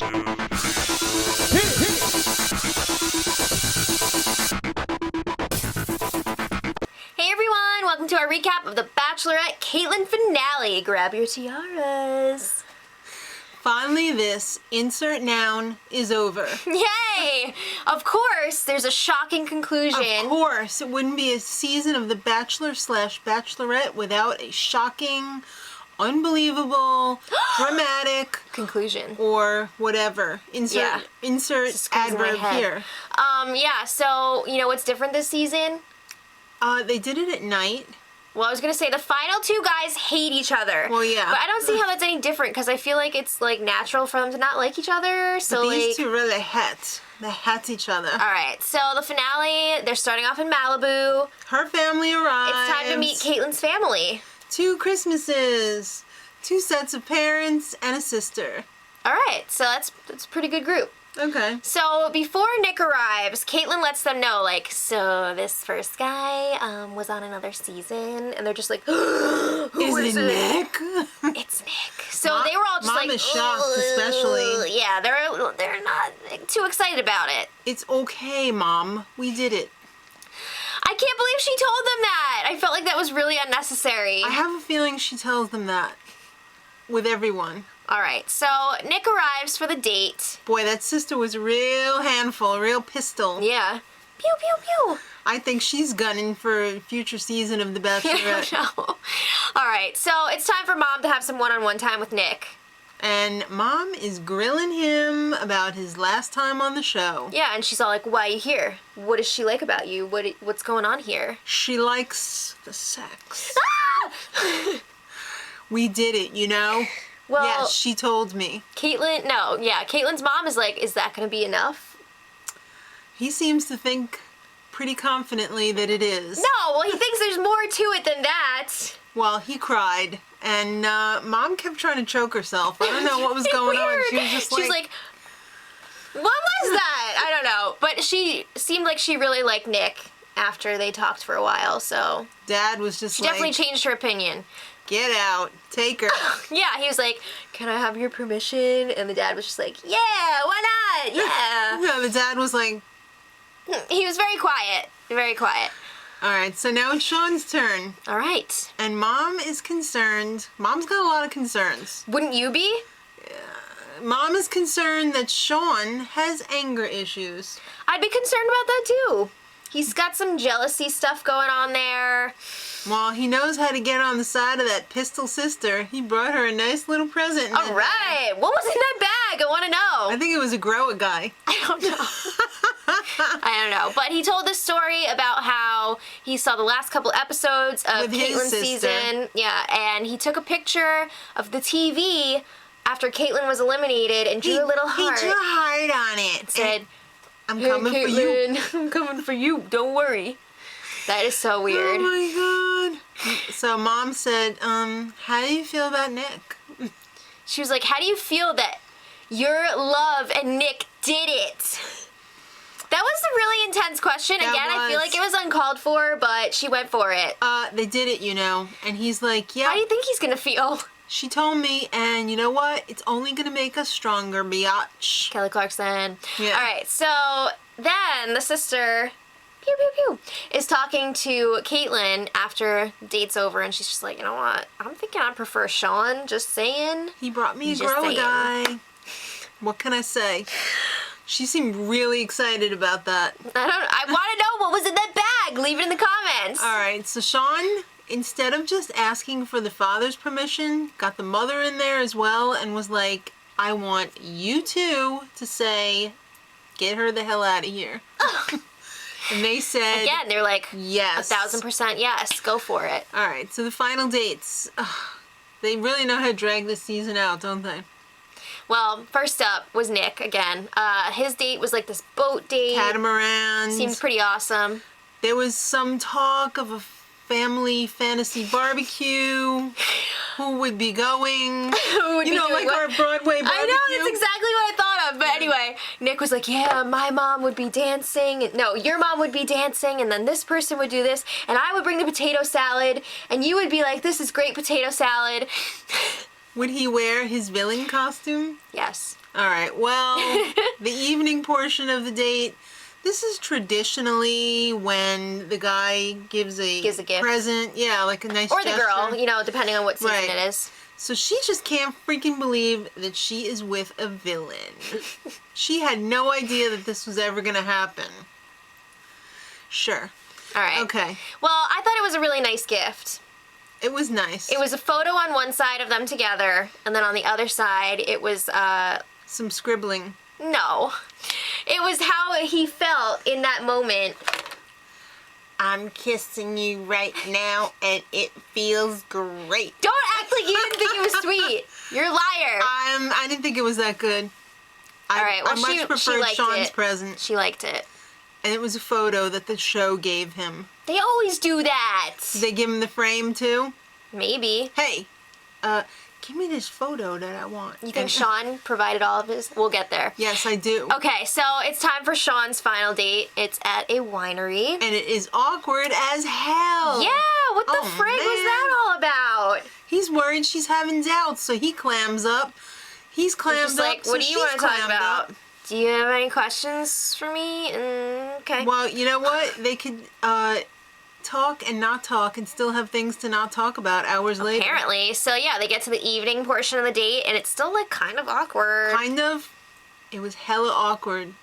Hey everyone, welcome to our recap of the Bachelorette Kaitlyn finale. Grab your tiaras. Finally, this insert noun is over. Yay! Of course, there's a shocking conclusion. Of course, it wouldn't be a season of The Bachelor/Bachelorette without a shocking, unbelievable, dramatic conclusion. Or whatever. Insert adverb here. Yeah, so, you know what's different this season? They did it at night. Well, I was gonna say the final two guys hate each other. Well, yeah. But I don't see how that's any different because I feel like it's like natural for them to not like each other. So but these two really hate. They hate each other. All right, so the finale, they're starting off in Malibu. Her family arrives. It's time to meet Kaitlyn's family. 2 Christmases, 2 sets of parents, and a sister. All right, so that's a pretty good group. Okay. So before Nick arrives, Kaitlyn lets them know, like, so this first guy was on another season, and they're just like, who is it? Nick? It's Nick. So they were all just Mom like, is shocked, especially. Yeah, they're not too excited about it. It's okay, Mom. We did it. I can't believe she told them that. I felt like that was really unnecessary. I have a feeling she tells them that with everyone. All right, so Nick arrives for the date. Boy, that sister was a real handful, a real pistol. Yeah. Pew, pew, pew. I think she's gunning for a future season of The Bachelorette. Yeah, no. All right, so it's time for Mom to have some one-on-one time with Nick. And Mom is grilling him about his last time on the show. Yeah, and she's all like, why are you here? What does she like about you? What's going on here? She likes the sex. Ah! We did it, you know? Well, yes, she told me. Kaitlyn's mom is like, is that going to be enough? He seems to think pretty confidently that it is. No, well, he thinks there's more to it than that. Well, he cried, and Mom kept trying to choke herself. I don't know what was going on. She was just like... She's like, what was that? I don't know. But she seemed like she really liked Nick after they talked for a while, so... Dad was just She definitely changed her opinion. Get out. Take her. Yeah, he was like, can I have your permission? And the dad was just like, yeah, why not? Yeah. Yeah, the dad was like... He was very quiet. Very quiet. All right, so now it's Sean's turn. All right. And Mom is concerned. Mom's got a lot of concerns. Wouldn't you be? Mom is concerned that Sean has anger issues. I'd be concerned about that too. He's got some jealousy stuff going on there. Well, he knows how to get on the side of that pistol sister. He brought her a nice little present. All right. What was in that bag? I want to know. I think it was a grow-a guy. I don't know. I don't know. But he told this story about how he saw the last couple episodes of Kaitlyn's season. Yeah, and he took a picture of the TV after Kaitlyn was eliminated and drew a little heart. He drew a heart on it. Said, I'm coming for you. I'm coming for you. Don't worry. That is so weird. Oh my God. So Mom said, how do you feel about Nick? She was like, how do you feel that your love and Nick did it? That was a really intense question. Again, I feel like it was uncalled for, but she went for it. They did it, you know. And he's like, yeah. How do you think he's going to feel? She told me, and you know what? It's only going to make us stronger, biatch. Kelly Clarkson. Yeah. All right, so then the sister, pew, pew, pew, is talking to Kaitlyn after date's over, and she's just like, you know what? I'm thinking I prefer Sean, just saying. He brought me a grow guy. What can I say? She seemed really excited about that. I want to know what was in that bag. Leave it in the comments. All right, so Sean, instead of just asking for the father's permission, got the mother in there as well and was like, I want you two to say, get her the hell out of here. And they said... Again, they're like, yes. 1,000% yes, go for it. All right, so the final dates. They really know how to drag this season out, don't they? Well, first up was Nick again. His date was like this boat date. Catamaran. Seems pretty awesome. There was some talk of a family fantasy barbecue. Who would be going? Who would be doing like what? Our Broadway barbecue. I know, that's exactly what I thought of. But anyway, Nick was like, yeah, my mom would be dancing. No, your mom would be dancing, and then this person would do this, and I would bring the potato salad, and you would be like, this is great potato salad. Would he wear his villain costume? Yes. All right. Well, the evening portion of the date. This is traditionally when the guy gives a gift. Present. Yeah, like a nice Or gesture. the girl, you know, depending on what season it is. So she just can't freaking believe that she is with a villain. She had no idea that this was ever going to happen. Sure. All right. Okay. Well, I thought it was a really nice gift. It was nice. It was a photo on one side of them together, and then on the other side, it was, some scribbling. No. It was how he felt in that moment. I'm kissing you right now, and it feels great. Don't act like you didn't think it was sweet. You're a liar. I didn't think it was that good. All right. Well, I much preferred liked Sean's it. present. She liked it. And it was a photo that the show gave him. They always do that. Did they give him the frame too? Maybe. Hey, give me this photo that I want. You think Sean provided all of his? We'll get there. Yes, I do. Okay, so it's time for Sean's final date. It's at a winery. And it is awkward as hell. Yeah, what the frig was that all about? He's worried she's having doubts, so he clams up. He's clammed Just up, like, so what do you she's want to talk clammed about? up. Do you have any questions for me? Okay. Well, you know what? They could talk and not talk and still have things to not talk about hours later. Apparently. So yeah, they get to the evening portion of the date and it's still like kind of awkward. Kind of. It was hella awkward.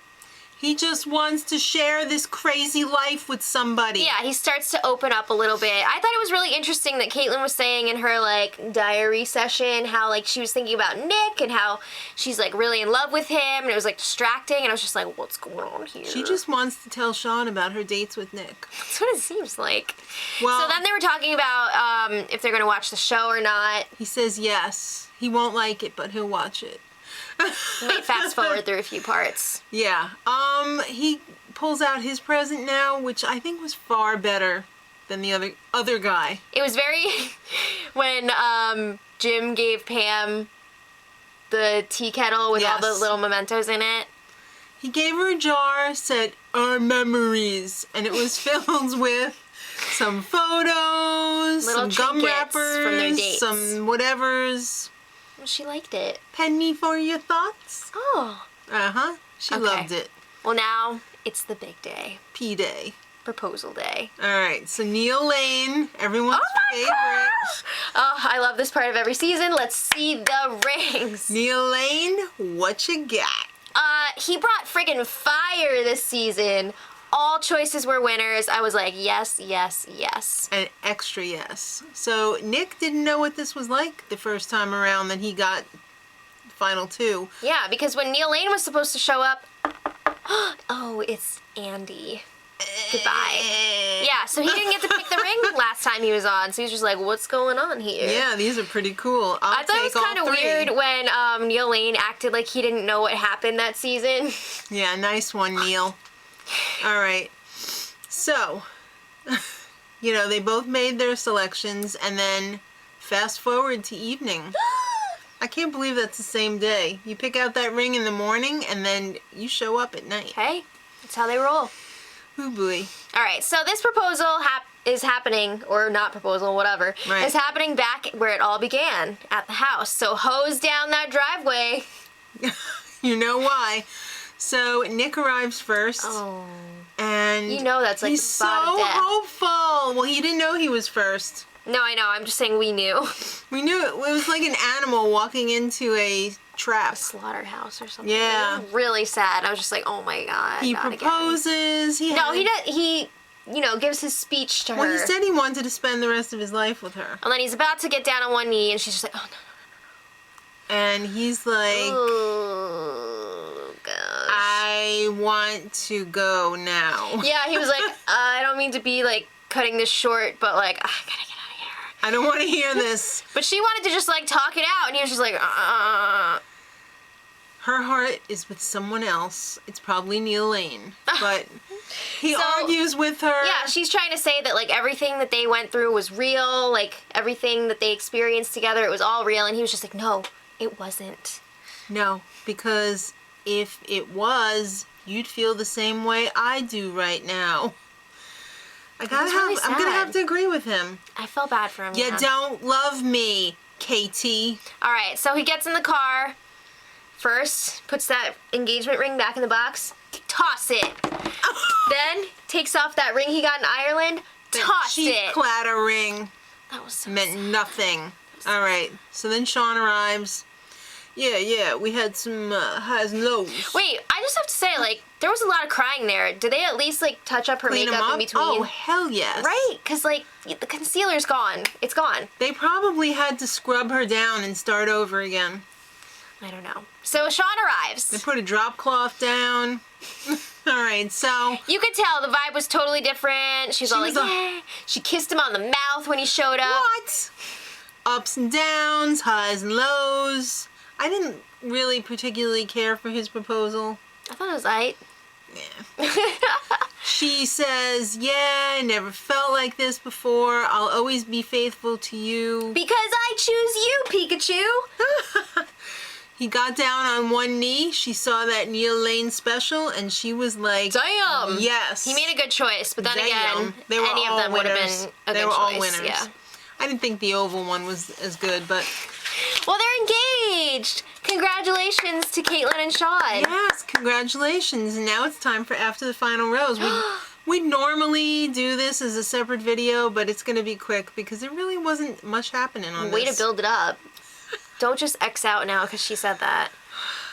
He just wants to share this crazy life with somebody. Yeah, he starts to open up a little bit. I thought it was really interesting that Kaitlyn was saying in her like diary session how like she was thinking about Nick and how she's like really in love with him and it was like distracting and I was just like, what's going on here? She just wants to tell Sean about her dates with Nick. That's what it seems like. Well, so then they were talking about if they're gonna watch the show or not. He says yes. He won't like it, but he'll watch it. Might fast forward through a few parts. Yeah. He pulls out his present now, which I think was far better than the other guy. It was very when Jim gave Pam the tea kettle with all the little mementos in it. He gave her a jar, said, "Our memories," and it was filled with some photos, Little some gum trinkets from their wrappers, dates. some whatevers. Well, she liked it. Penny for your thoughts? Oh. Uh-huh. She loved it. Well, now it's the big day. P-Day. Proposal day. All right, so Neil Lane, everyone's favorite. Gosh. Oh, I love this part of every season. Let's see the rings. Neil Lane, what you got? He brought friggin' fire this season. All choices were winners. I was like, yes, yes, yes. An extra yes. So Nick didn't know what this was like the first time around that he got the final two. Yeah, because when Neil Lane was supposed to show up, oh, it's Andy. Goodbye. Yeah, so he didn't get to pick the ring last time he was on. So he's just like, what's going on here? Yeah, these are pretty cool. I thought it was kind of weird when Neil Lane acted like he didn't know what happened that season. Yeah, nice one, Neil. All right. So, you know, they both made their selections and then fast forward to evening. I can't believe that's the same day. You pick out that ring in the morning and then you show up at night. Hey, that's how they roll. Ooh, boy. All right, so this proposal is happening, or not proposal, whatever, is happening back where it all began, at the house. So hose down that driveway. You know why. So Nick arrives first. Oh. And you know that's like he's the so spot of death. hopeful. Well, he didn't know he was first. No, I know. I'm just saying we knew. We knew it was like an animal walking into a trap. Slaughterhouse or something. Yeah. It was really sad. I was just like, oh my god. He not proposes. Again. No, he does. He, you know, gives his speech to her. Well, he said he wanted to spend the rest of his life with her. And then he's about to get down on one knee, and she's just like, oh no. And he's like, oh gosh. I want to go now. Yeah, he was like, I don't mean to be like cutting this short, but like, I gotta get out of here. I don't want to hear this. But she wanted to just like talk it out, and he was just like, Her heart is with someone else. It's probably Neil Lane. But he argues with her. Yeah, she's trying to say that like everything that they went through was real, like everything that they experienced together, it was all real, and he was just like, no, it wasn't. No, because if it was, you'd feel the same way I do right now. I'm gonna have to agree with him. I felt bad for him. You don't love me. KT. All right, so he gets in the car. First, puts that engagement ring back in the box. Toss it. Then takes off that ring he got in Ireland. Toss cheap it. platter ring. That was so Meant sad. nothing. All right. So then Sean arrives. Yeah, we had some highs and lows. Wait, I just have to say, like, there was a lot of crying there. Did they at least, like, touch up her Clean 'em makeup up? in between? Oh, hell yes. Right? Because, like, the concealer's gone. It's gone. They probably had to scrub her down and start over again. I don't know. So Sean They arrives. put a drop cloth down. All right, so You could tell the vibe was totally different. She's all was like, a- yeah. She kissed him on the mouth when he showed up. what? Ups and downs, highs and lows. I didn't really particularly care for his proposal. I thought it was aight. Yeah. She says, yeah, I never felt like this before. I'll always be faithful to you. Because I choose you, Pikachu. He got down on one knee. She saw that Neil Lane special, and she was like, Damn. yes. He made a good choice, but then Damn. again, They were any of all them would have winners. been a They good were all choice. winners. Yeah. I didn't think the oval one was as good, but Well, they're engaged. Congratulations to Kaitlyn and Sean. yes, congratulations. And now it's time for After the Final Rose. We normally do this as a separate video, but it's going to be quick because there really wasn't much happening on Way this. to build it up. Don't just X out now because she said that.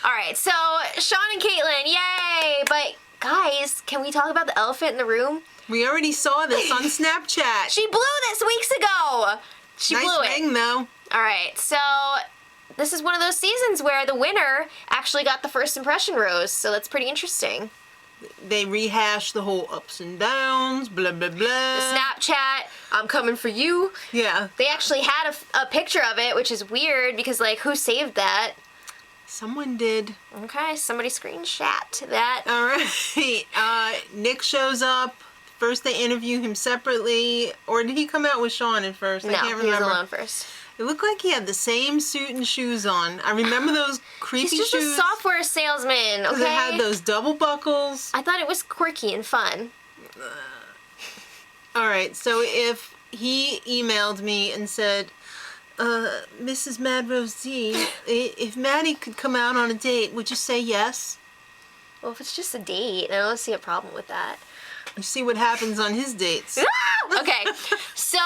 All right, so Sean and Kaitlyn, yay! But guys, can we talk about the elephant in the room? We already saw this on Snapchat. She blew this weeks ago. She nice blew it. ring, though. All right, so this is one of those seasons where the winner actually got the first impression rose, so that's pretty interesting. They rehashed the whole ups and downs, blah, blah, blah. The Snapchat, I'm coming for you. Yeah. They actually had a picture of it, which is weird because, like, who saved that? Someone did. Okay, somebody screenshot that. All right. Nick shows up. First they interview him separately. Or did he come out with Sean at first? I No, can't he was remember. alone first. It looked like he had the same suit and shoes on. I remember those creepy He's just shoes. a software salesman, Because okay? it had those double buckles. I thought it was quirky and fun. All right, so if he emailed me and said, Mrs. Madrosed, if Maddie could come out on a date, would you say yes? Well, if it's just a date, I don't see a problem with that. You see what happens on his dates. Okay, so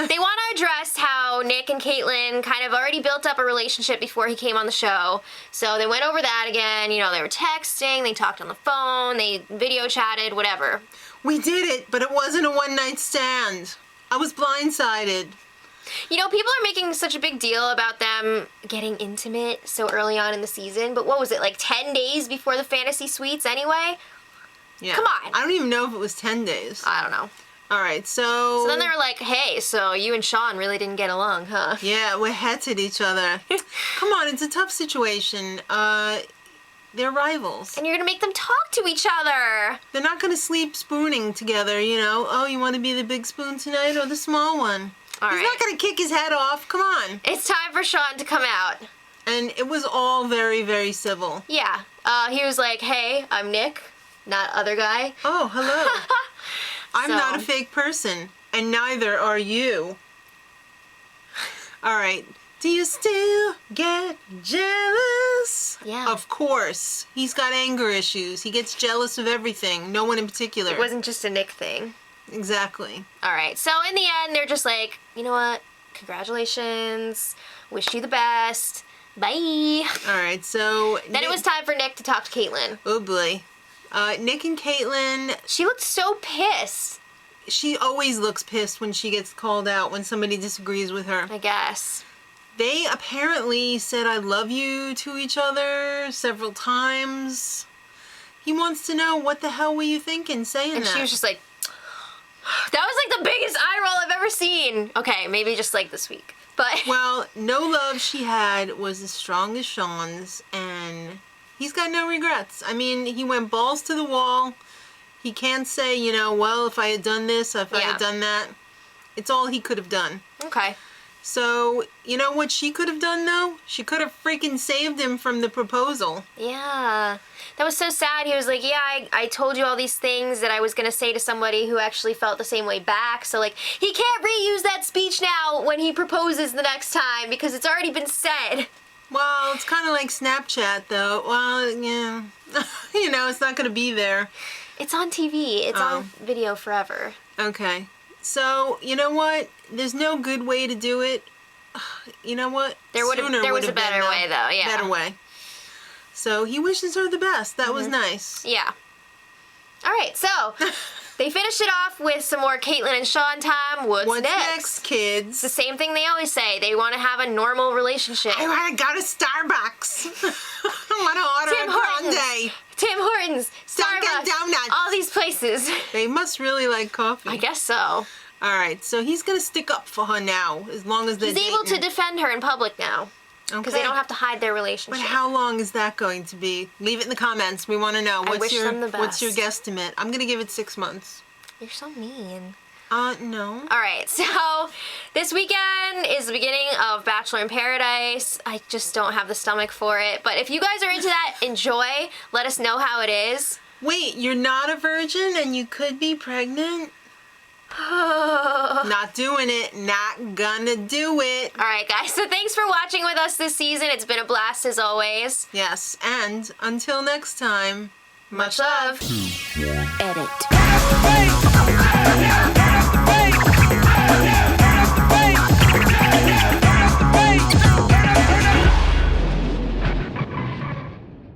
they want to address how Nick and Kaitlyn kind of already built up a relationship before he came on the show. So they went over that again. You know, they were texting, they talked on the phone, they video chatted, whatever. We did it, but it wasn't a one-night stand. I was blindsided. You know, people are making such a big deal about them getting intimate so early on in the season, but what was it, like 10 days before the fantasy suites anyway? Yeah. Come on. I don't even know if it was 10 days. I don't know. All right, so... So then they were like, hey, so you and Sean really didn't get along, huh? Yeah, we headed each other. Come on, it's a tough situation. They're rivals. And you're gonna make them talk to each other. They're not going to sleep spooning together, you know. Oh, you want to be the big spoon tonight or the small one? All He's right. not going to kick his head off. Come on. It's time for Sean to come out. And it was all very, very civil. Yeah. He was like, hey, I'm Nick, not other guy. Oh, hello. I'm So- not a fake person, and neither are you. All right. Do you still get jealous? Yeah. Of course. He's got anger issues. He gets jealous of everything. No one in particular. It wasn't just a Nick thing. Exactly. All right. So in the end, they're just like, you know what? Congratulations. Wish you the best. Bye. All right. So Then it was time for Nick to talk to Kaitlyn. Oh boy. Nick and Kaitlyn. She looked so pissed, She always looks pissed when she gets called out when somebody disagrees with her. I guess. They apparently said I love you to each other several times. He wants to know, what the hell were you thinking saying And that? she was just like, that was like the biggest eye roll I've ever seen. Okay, maybe just like this week. But Well, no love she had was as strong as Sean's, and he's got no regrets. I mean, he went balls to the wall. He can't say, well, if I had done this, if I Yeah. had done that. It's all he could have done. okay. So, you know what she could have done, though? She could have freaking saved him from the proposal. Yeah. That was so sad. He was like, yeah, I told you all these things that I was going to say to somebody who actually felt the same way back. So, like, he can't reuse that speech now when he proposes the next time because it's already been said. Well, it's kind of like Snapchat, though. Well, yeah. You know, it's not going to be there. It's on TV. It's on video forever. Okay. So, you know what? There's no good way to do it. You know what? There was a better way, though. Yeah. Better way. So he wishes her the best. That was nice. Yeah. All right, so they finished it off with some more Kaitlyn and Sean time. What's next, kids? It's the same thing they always say. They want to have a normal relationship. I want to go to Starbucks. I want to order a grande. Tim Hortons, Dunkin' Starbucks, Donuts. all these places. They must really like coffee. I guess so. All right, so he's going to stick up for her now, as long as they're He's able to defend her in public now. Because they don't have to hide their relationship. But how long is that going to be? Leave it in the comments. We want to know. I wish them the best. What's your guesstimate? I'm going to give it 6 months. You're so mean. No. All right, so this weekend is the beginning of Bachelor in Paradise. I just don't have the stomach for it. But if you guys are into that, enjoy. Let us know how it is. Wait, you're not a virgin and you could be pregnant? Not doing it. Not gonna do it. All right, guys. So thanks for watching with us this season. It's been a blast as always. Yes, and until next time, much love. Edit.